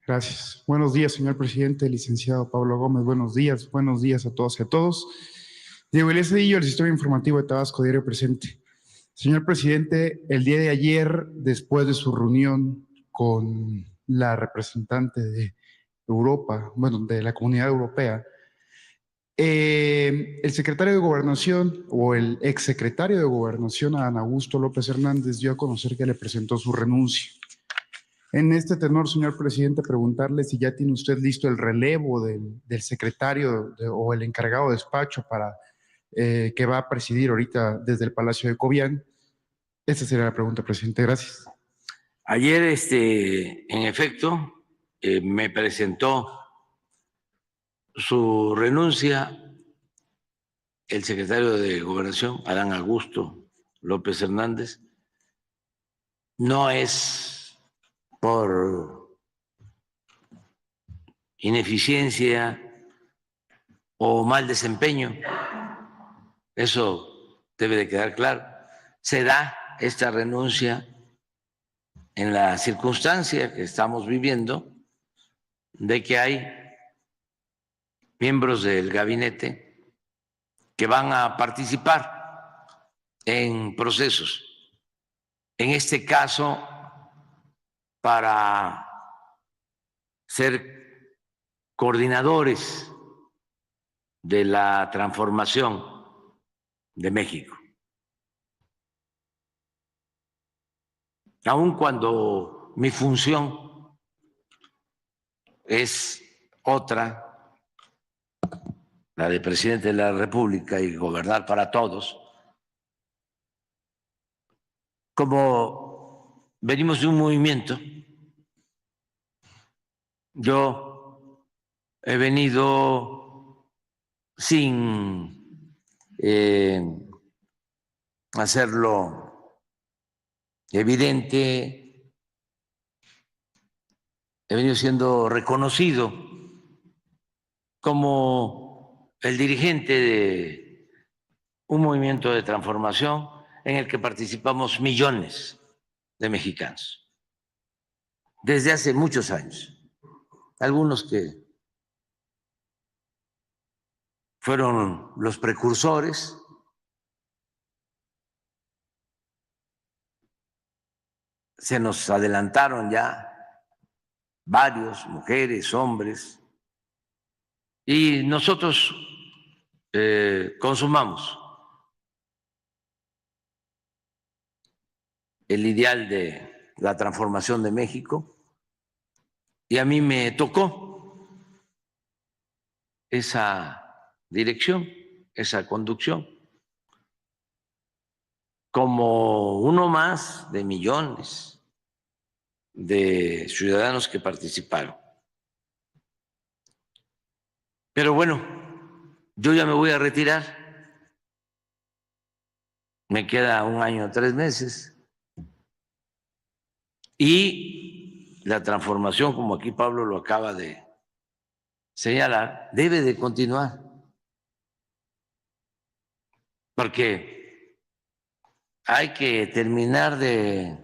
Gracias. Buenos días, señor presidente, licenciado Pablo Gómez. Buenos días a todos y a todos. Diego Elías Cedillo, el Sistema Informativo de Tabasco Diario presente. Señor presidente, el día de ayer, después de su reunión con la representante de Europa, bueno, de la Comunidad Europea, el secretario de Gobernación o el exsecretario de Gobernación, Adán Augusto López Hernández, dio a conocer que le presentó su renuncia. En este tenor, señor presidente, preguntarle si ya tiene usted listo el relevo del secretario o el encargado de despacho para que va a presidir ahorita desde el Palacio de Cobián. Esa sería la pregunta, presidente. Gracias. Ayer, en efecto, me presentó su renuncia el secretario de Gobernación, Adán Augusto López Hernández. No es por ineficiencia o mal desempeño, eso debe de quedar claro. Se da esta renuncia en la circunstancia que estamos viviendo de que hay miembros del gabinete que van a participar en procesos. En este caso, para ser coordinadores de la transformación de México. Aun cuando mi función es otra, la de presidente de la República y gobernar para todos, como venimos de un movimiento, yo he venido sin hacerlo evidente, he venido siendo reconocido como el dirigente de un movimiento de transformación en el que participamos millones de mexicanos desde hace muchos años. Algunos que fueron los precursores, se nos adelantaron ya varios, mujeres, hombres, y nosotros consumamos el ideal de la transformación de México, y a mí me tocó esa dirección, esa conducción, como uno más de millones de ciudadanos que participaron. Pero bueno, yo ya me voy a retirar, me queda 1 año, 3 meses, y la transformación, como aquí Pablo lo acaba de señalar, debe de continuar, porque hay que terminar de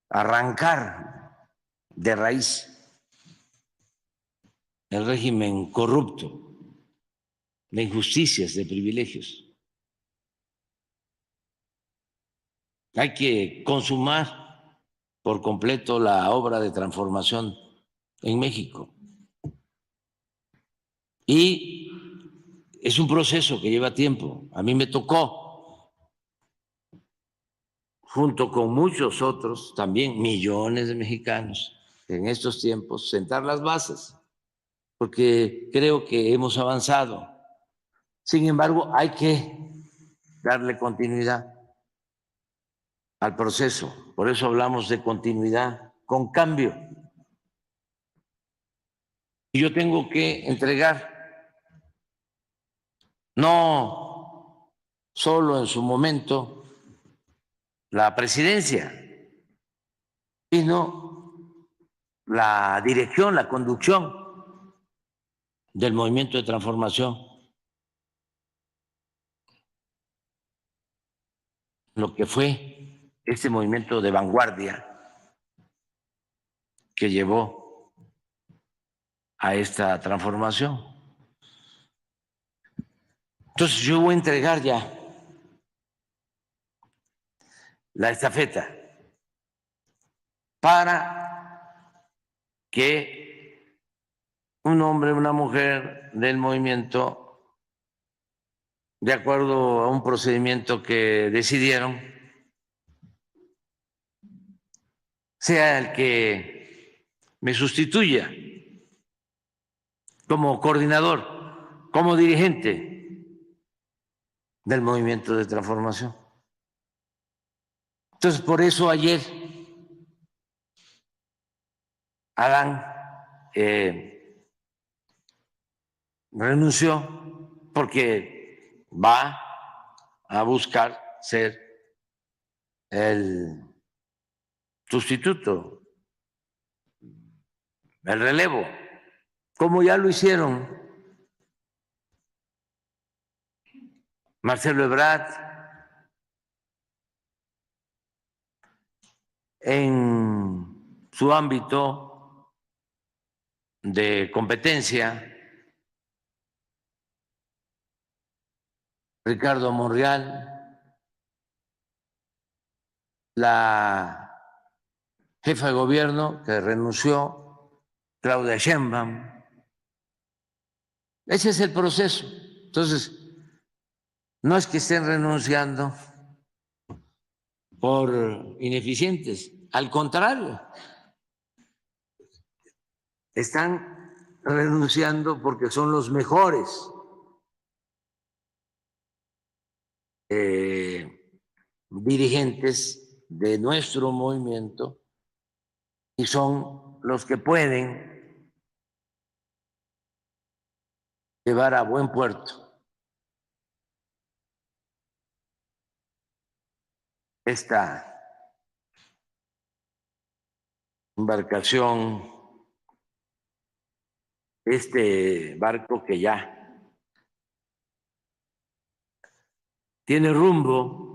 arrancar de raíz el régimen corrupto, de injusticias, de privilegios. Hay que consumar por completo la obra de transformación en México. Y es un proceso que lleva tiempo. A mí me tocó, junto con muchos otros, también millones de mexicanos, en estos tiempos, sentar las bases, porque creo que hemos avanzado. Sin embargo, hay que darle continuidad al proceso. Por eso hablamos de continuidad con cambio. Y yo tengo que entregar no solo en su momento la presidencia, sino la dirección, la conducción del movimiento de transformación, lo que fue este movimiento de vanguardia que llevó a esta transformación. Entonces yo voy a entregar ya la estafeta para que un hombre, una mujer del movimiento, de acuerdo a un procedimiento que decidieron, sea el que me sustituya como coordinador, como dirigente del movimiento de transformación. Entonces, por eso ayer Adán renunció, porque va a buscar ser el sustituto, el relevo, como ya lo hicieron Marcelo Ebrard en su ámbito de competencia, Ricardo Monreal, la jefa de gobierno que renunció, Claudia Sheinbaum. Ese es el proceso. Entonces, no es que estén renunciando por ineficientes, al contrario, están renunciando porque son los mejores dirigentes de nuestro movimiento y son los que pueden llevar a buen puerto esta embarcación, este barco que ya tiene rumbo.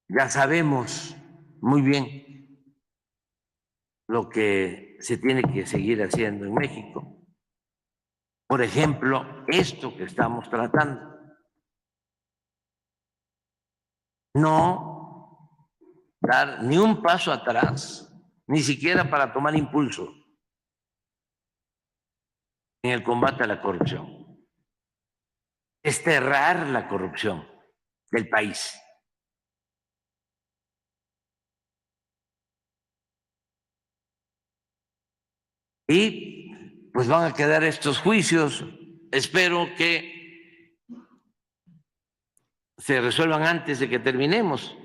Ya sabemos muy bien lo que se tiene que seguir haciendo en México. Por ejemplo, esto que estamos tratando. No dar ni un paso atrás, ni siquiera para tomar impulso en el combate a la corrupción. Desterrar la corrupción del país. Y pues van a quedar estos juicios. Espero que se resuelvan antes de que terminemos.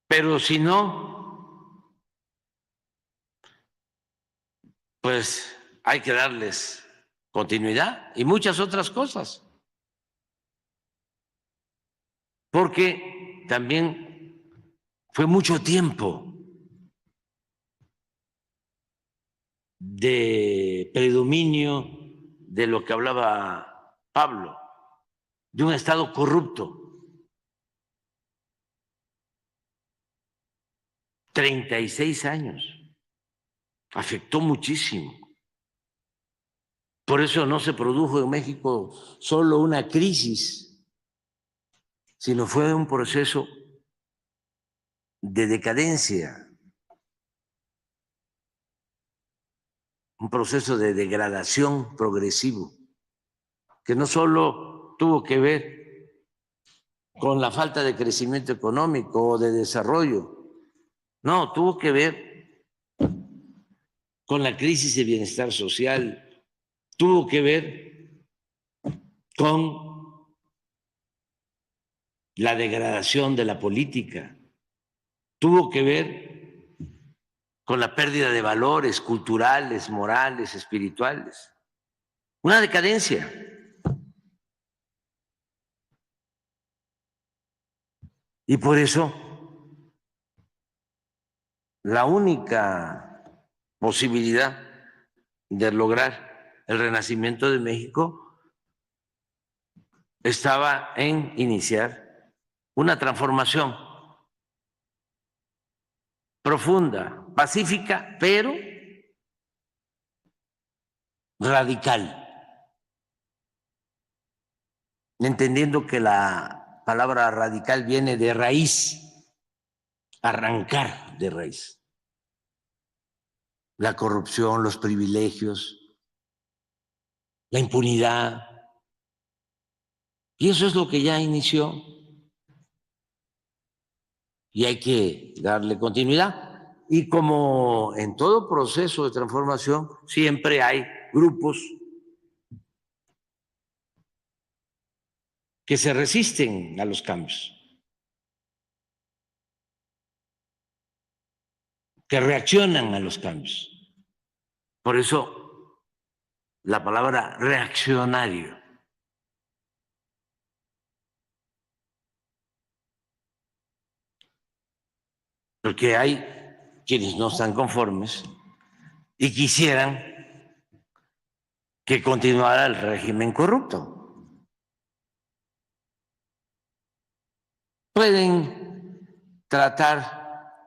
Pero si no, pues hay que darles continuidad y muchas otras cosas. Porque también fue mucho tiempo de predominio de lo que hablaba Pablo, de un Estado corrupto. 36 años. Afectó muchísimo. Por eso no se produjo en México solo una crisis, sino fue un proceso de decadencia, un proceso de degradación progresivo, que no solo tuvo que ver con la falta de crecimiento económico o de desarrollo, no, tuvo que ver con la crisis de bienestar social, tuvo que ver con la degradación de la política, tuvo que ver con la pérdida de valores culturales, morales, espirituales, una decadencia. Y por eso la única posibilidad de lograr el renacimiento de México estaba en iniciar una transformación profunda, pacífica, pero radical, entendiendo que la palabra radical viene de raíz, arrancar de raíz. La corrupción, los privilegios, la impunidad. Y eso es lo que ya inició. Y hay que darle continuidad. Y como en todo proceso de transformación, siempre hay grupos que se resisten a los cambios, que reaccionan a los cambios. Por eso la palabra reaccionario. Porque hay quienes no están conformes y quisieran que continuara el régimen corrupto. Pueden tratar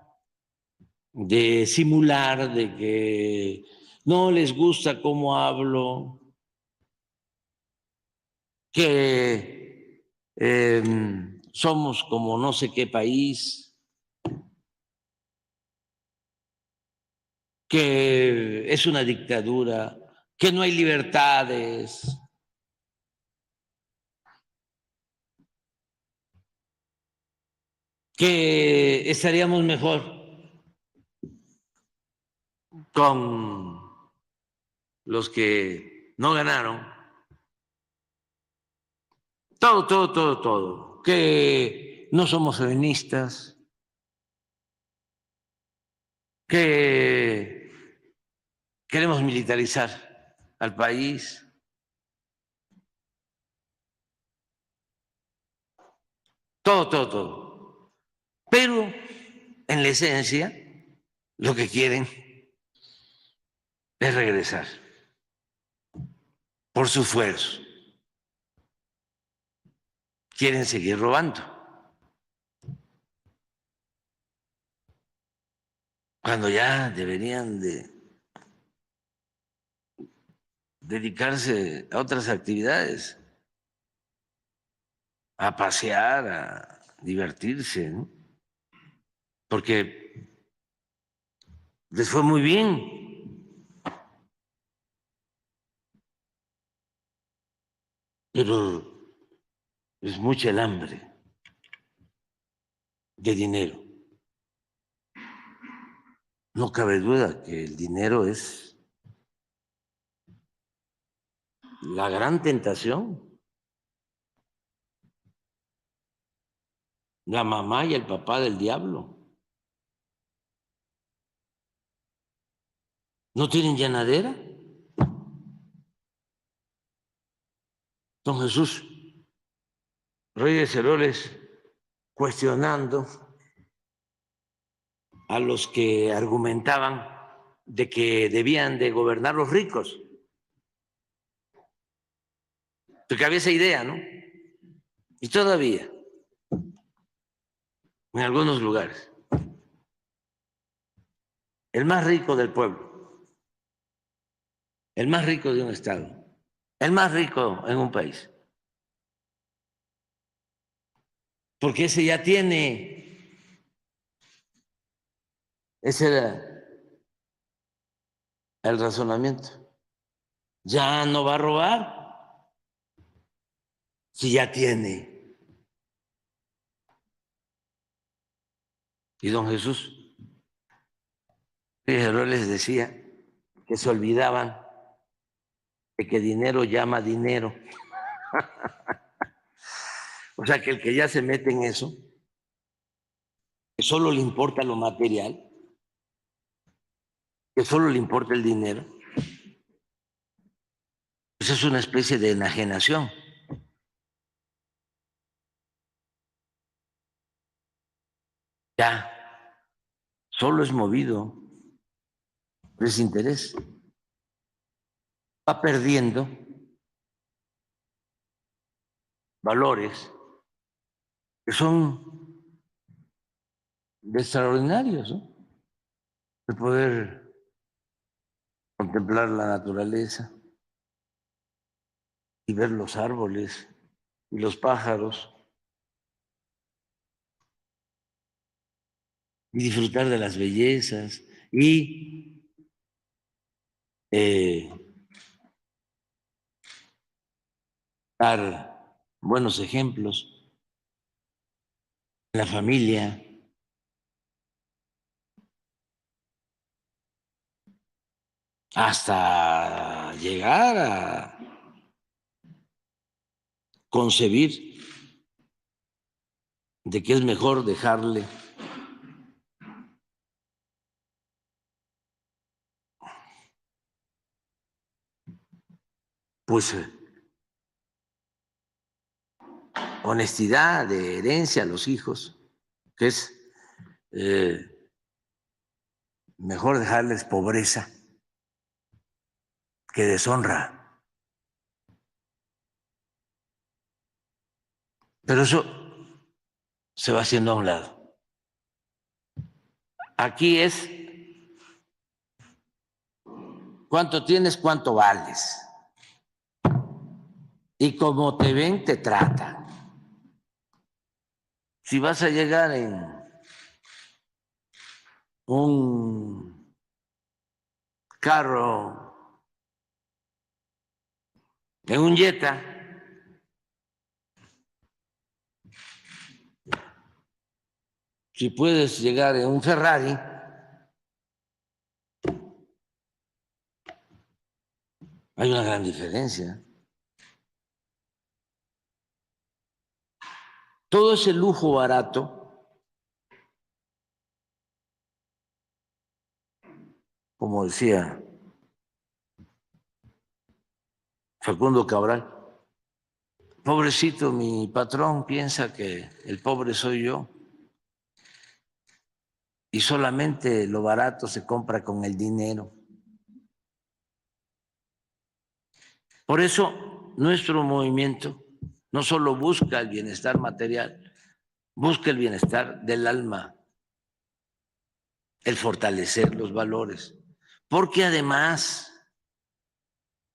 de simular de que no les gusta cómo hablo, que somos como no sé qué país, que es una dictadura, que no hay libertades. Que estaríamos mejor con los que no ganaron. Todo. Que no somos feministas, que queremos militarizar al país. Todo. Pero en la esencia lo que quieren es regresar por su esfuerzo. Quieren seguir robando. Cuando ya deberían de dedicarse a otras actividades, a pasear, a divertirse, ¿no? Porque les fue muy bien, pero es mucha el hambre de dinero. No cabe duda que el dinero es la gran tentación, la mamá y el papá del diablo. ¿No tienen llenadera? Don Jesús Reyes Heroles cuestionando a los que argumentaban de que debían de gobernar los ricos. Porque había esa idea, ¿no? Y todavía, en algunos lugares, el más rico del pueblo, el más rico de un estado, el más rico en un país. Porque ese ya tiene, ese era el razonamiento. Ya no va a robar si ya tiene. Y don Jesús Figueroa les decía que se olvidaban de que dinero llama dinero. O sea, que el que ya se mete en eso, que solo le importa lo material, que solo le importa el dinero, pues es una especie de enajenación. Ya, solo es movido por ese interés. Va perdiendo valores que son extraordinarios, ¿no? de poder contemplar la naturaleza y ver los árboles y los pájaros y disfrutar de las bellezas y dar buenos ejemplos en la familia, hasta llegar a concebir de que es mejor dejarle pues honestidad de herencia a los hijos, que es mejor dejarles pobreza que deshonra. Pero eso se va haciendo a un lado. Aquí es cuánto tienes, cuánto vales. Y como te ven, te tratan. Si vas a llegar en un carro, en un Jetta, si puedes llegar en un Ferrari, hay una gran diferencia. Todo ese lujo barato, como decía Facundo Cabral, pobrecito, mi patrón piensa que el pobre soy yo y solamente lo barato se compra con el dinero. Por eso nuestro movimiento no solo busca el bienestar material, busca el bienestar del alma, el fortalecer los valores, porque además,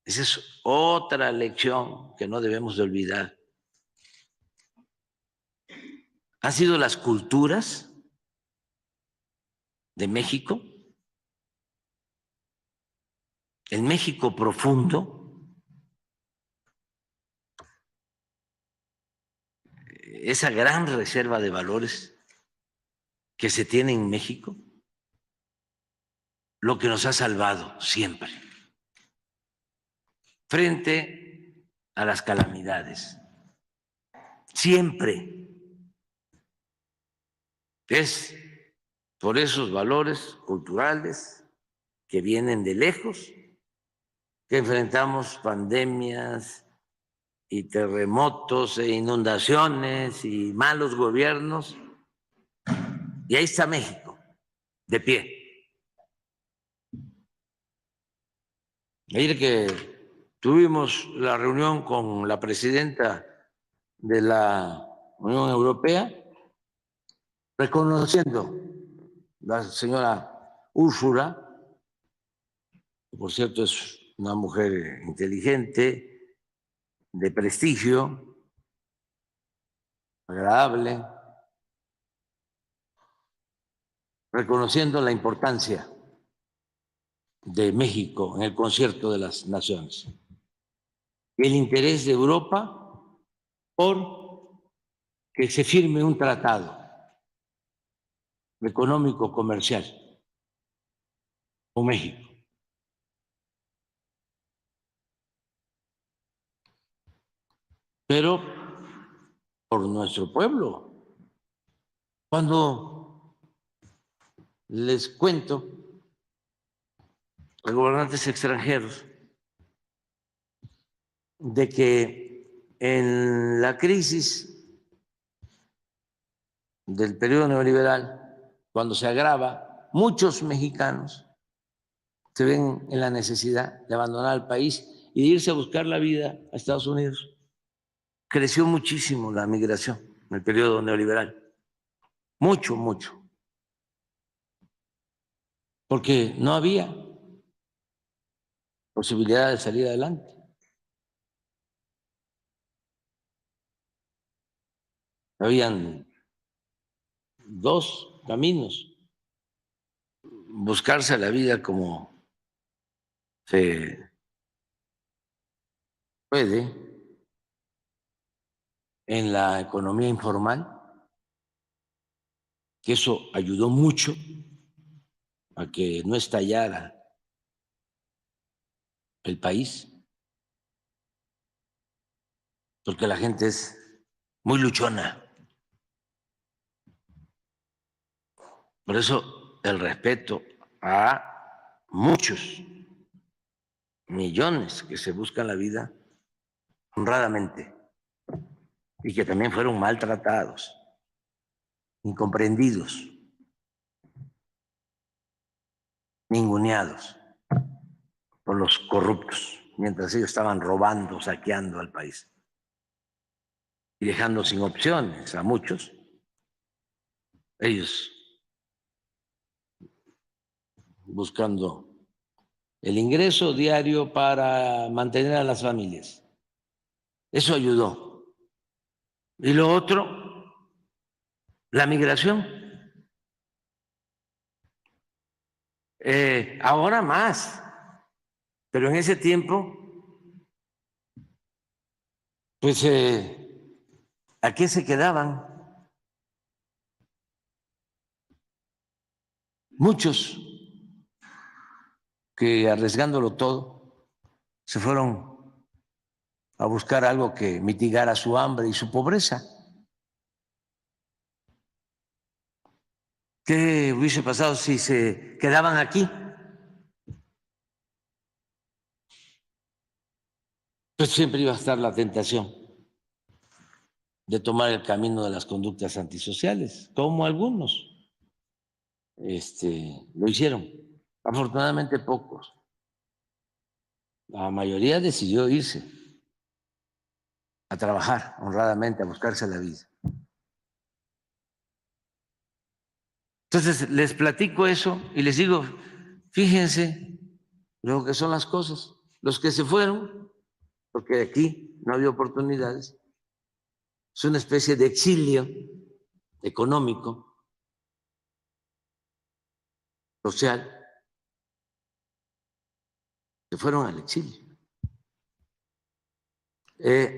esa es otra lección que no debemos de olvidar, han sido las culturas de México, el México profundo, esa gran reserva de valores que se tiene en México, lo que nos ha salvado siempre frente a las calamidades. Siempre es por esos valores culturales que vienen de lejos que enfrentamos pandemias y terremotos e inundaciones y malos gobiernos. Y ahí está México, de pie. Ayer que tuvimos la reunión con la presidenta de la Unión Europea, reconociendo la señora Úrsula, que por cierto es una mujer inteligente, de prestigio, agradable, reconociendo la importancia de México en el concierto de las naciones, el interés de Europa por que se firme un tratado económico comercial con México. Pero por nuestro pueblo. Cuando les cuento a gobernantes extranjeros de que en la crisis del periodo neoliberal, cuando se agrava, muchos mexicanos se ven en la necesidad de abandonar el país y de irse a buscar la vida a Estados Unidos. Creció muchísimo la migración en el periodo neoliberal. Mucho, mucho. porque no había posibilidad de salir adelante. Habían dos caminos: buscarse la vida como se puede en la economía informal, que eso ayudó mucho a que no estallara el país, porque la gente es muy luchona. Por eso el respeto a muchos millones que se buscan la vida honradamente y que también fueron maltratados, incomprendidos, ninguneados por los corruptos, mientras ellos estaban robando, saqueando al país y dejando sin opciones a muchos. Ellos buscando el ingreso diario para mantener a las familias. Eso ayudó. Y lo otro, la migración. Ahora más, pero en ese tiempo, pues, ¿a qué se quedaban? Muchos que arriesgándolo todo se fueron a buscar algo que mitigara su hambre y su pobreza. ¿Qué hubiese pasado si se quedaban aquí? Pues siempre iba a estar la tentación de tomar el camino de las conductas antisociales, como algunos lo hicieron. Afortunadamente pocos. La mayoría decidió irse a trabajar honradamente, a buscarse la vida. Entonces les platico eso y les digo, fíjense lo que son las cosas. Los que se fueron, porque aquí no había oportunidades, es una especie de exilio económico, social, que fueron al exilio.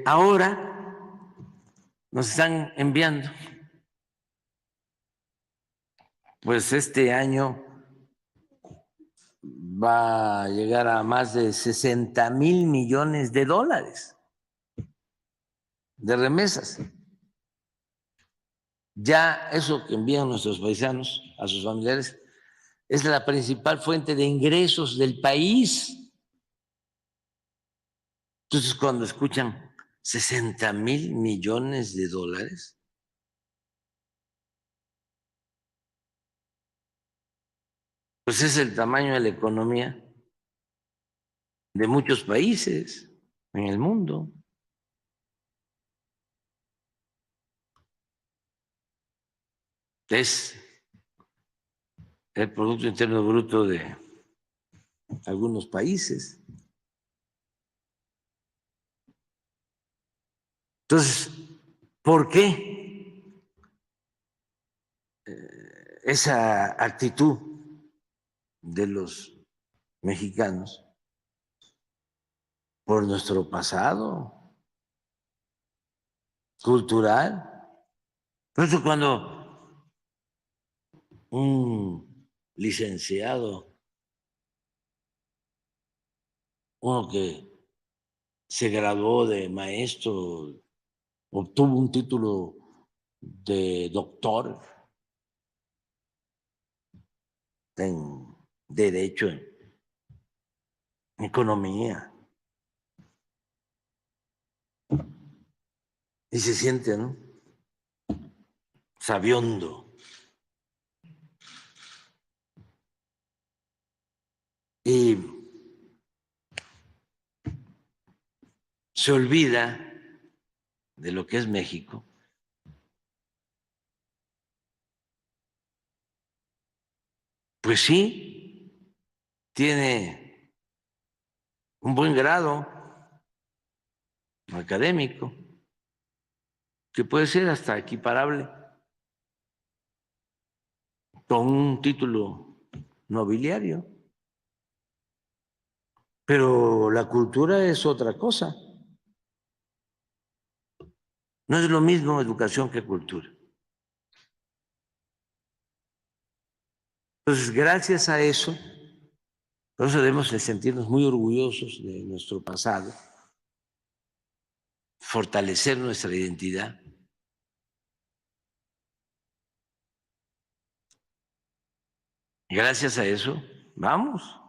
Ahora nos están enviando, pues este año va a llegar a más de 60,000 millones de dólares de remesas. Ya eso que envían nuestros paisanos a sus familiares es la principal fuente de ingresos del país. Entonces, cuando escuchan 60,000 millones de dólares, pues es el tamaño de la economía de muchos países en el mundo. Es el Producto Interno Bruto de algunos países. Entonces, ¿por qué esa actitud de los mexicanos? Por nuestro pasado cultural. Por eso cuando un licenciado, uno que se graduó de maestro, obtuvo un título de doctor en derecho, en economía, y se siente, ¿no?, sabiondo. Y se olvida de lo que es México. Pues sí, tiene un buen grado académico, que puede ser hasta equiparable con un título nobiliario. Pero la cultura es otra cosa. No es lo mismo educación que cultura. Entonces, gracias a eso, por eso debemos de sentirnos muy orgullosos de nuestro pasado, fortalecer nuestra identidad. Gracias a eso, vamos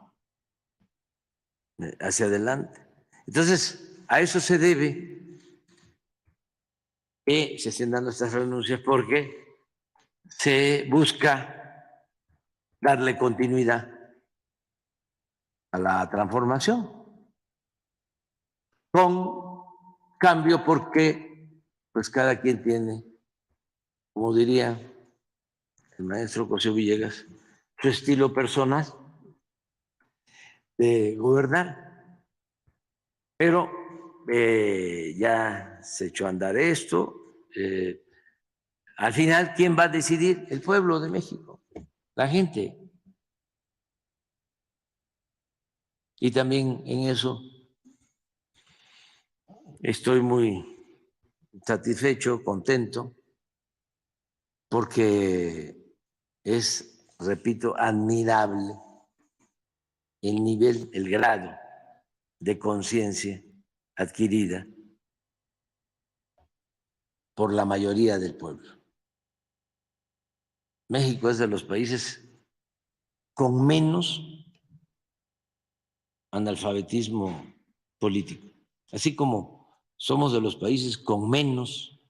hacia adelante. Entonces, a eso se debe que se estén dando estas renuncias, porque se busca darle continuidad a la transformación con cambio, porque pues cada quien tiene, como diría el maestro José Villegas, su estilo personal de gobernar. Pero ya se echó a andar esto. Al final, ¿quién va a decidir? El pueblo de México, la gente. Y también en eso estoy muy satisfecho, contento, porque es, repito, admirable el nivel, el grado de conciencia adquirida por la mayoría del pueblo. México es de los países con menos analfabetismo político, así como somos de los países con menos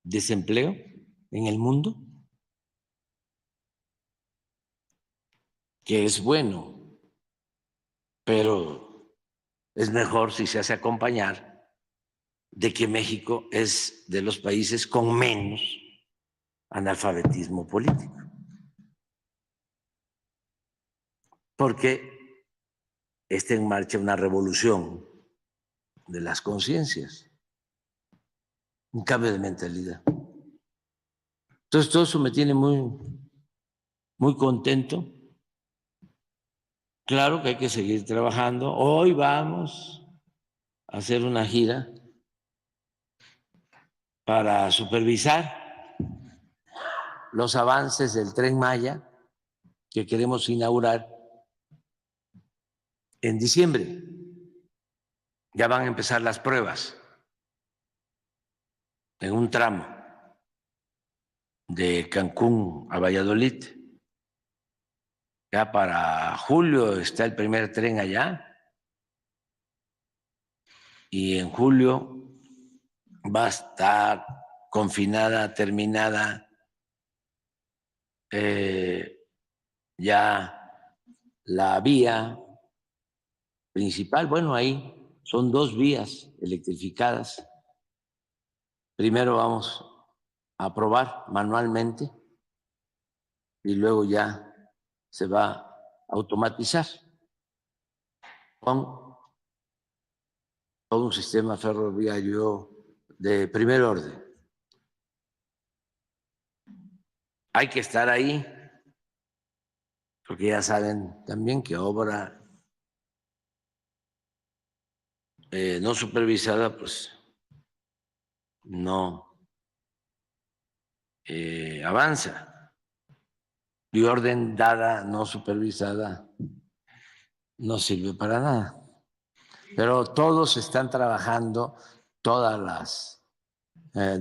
desempleo en el mundo, que es bueno, pero es mejor si se hace acompañar de que México es de los países con menos analfabetismo político, porque está en marcha una revolución de las conciencias, un cambio de mentalidad. Entonces, todo eso me tiene muy contento. Claro que hay que seguir trabajando. Hoy vamos a hacer una gira para supervisar los avances del Tren Maya que queremos inaugurar en diciembre. Ya van a empezar las pruebas en un tramo de Cancún a Valladolid. Ya para julio está el primer tren allá, y en julio va a estar confinada, terminada ya la vía principal. Bueno, ahí son 2 vías electrificadas. Primero vamos a probar manualmente y luego ya se va a automatizar con todo un sistema ferroviario de primer orden. Hay que estar ahí, porque ya saben también que obra no supervisada, pues no avanza. Y orden dada, no supervisada, no sirve para nada. Pero todos están trabajando, todas las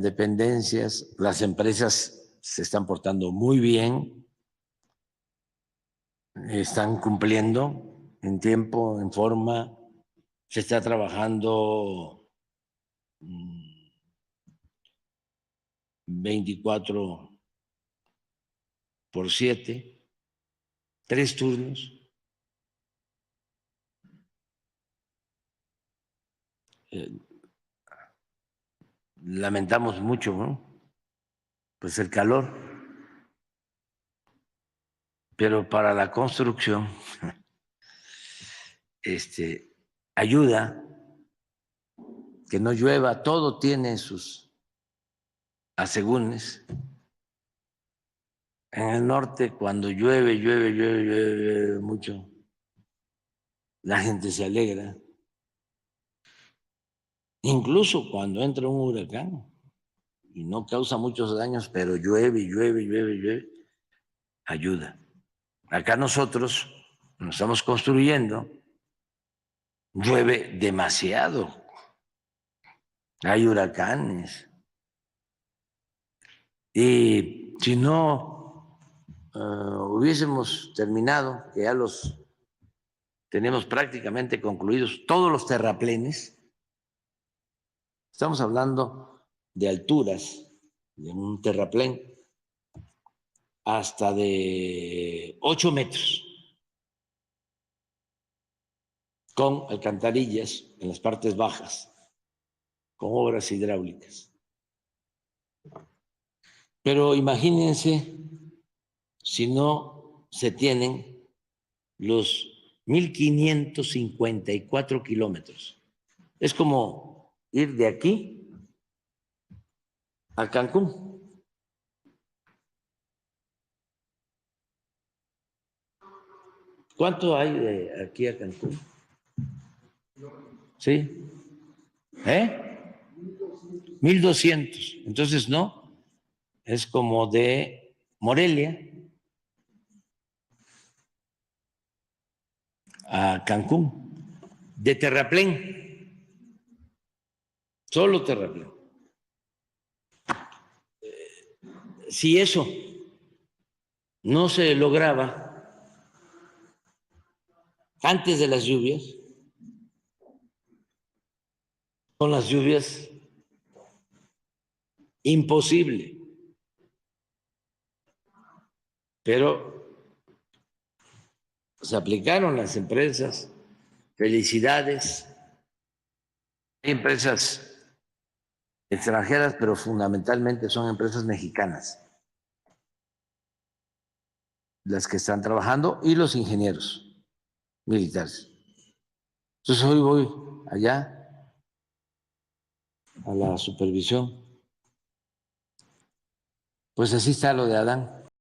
dependencias, las empresas se están portando muy bien, están cumpliendo en tiempo, en forma, se está trabajando 24/7, 3 turnos. Lamentamos mucho, ¿no? Pues el calor pero para la construcción ayuda que no llueva, todo tiene sus asegúnes. En el norte, cuando llueve mucho, la gente se alegra. Incluso cuando entra un huracán y no causa muchos daños, pero llueve, ayuda. Acá nosotros nos estamos construyendo, llueve demasiado, hay huracanes. Y si no hubiésemos terminado, que ya los tenemos prácticamente concluidos, todos los terraplenes, estamos hablando de alturas, de un terraplén hasta de 8 metros, con alcantarillas en las partes bajas, con obras hidráulicas. Pero imagínense si no se tienen los 1,554 kilómetros. Es como ir de aquí a Cancún. ¿Cuánto hay de aquí a Cancún? ¿Sí? 1,200. Entonces, no, es como de Morelia a Cancún, de terraplén, solo terraplén. Si eso no se lograba antes de las lluvias, con las lluvias, imposible. Pero se aplicaron las empresas, felicidades, hay empresas extranjeras, pero fundamentalmente son empresas mexicanas las que están trabajando y los ingenieros militares. Entonces hoy voy allá a la supervisión. Pues así está lo de Adán.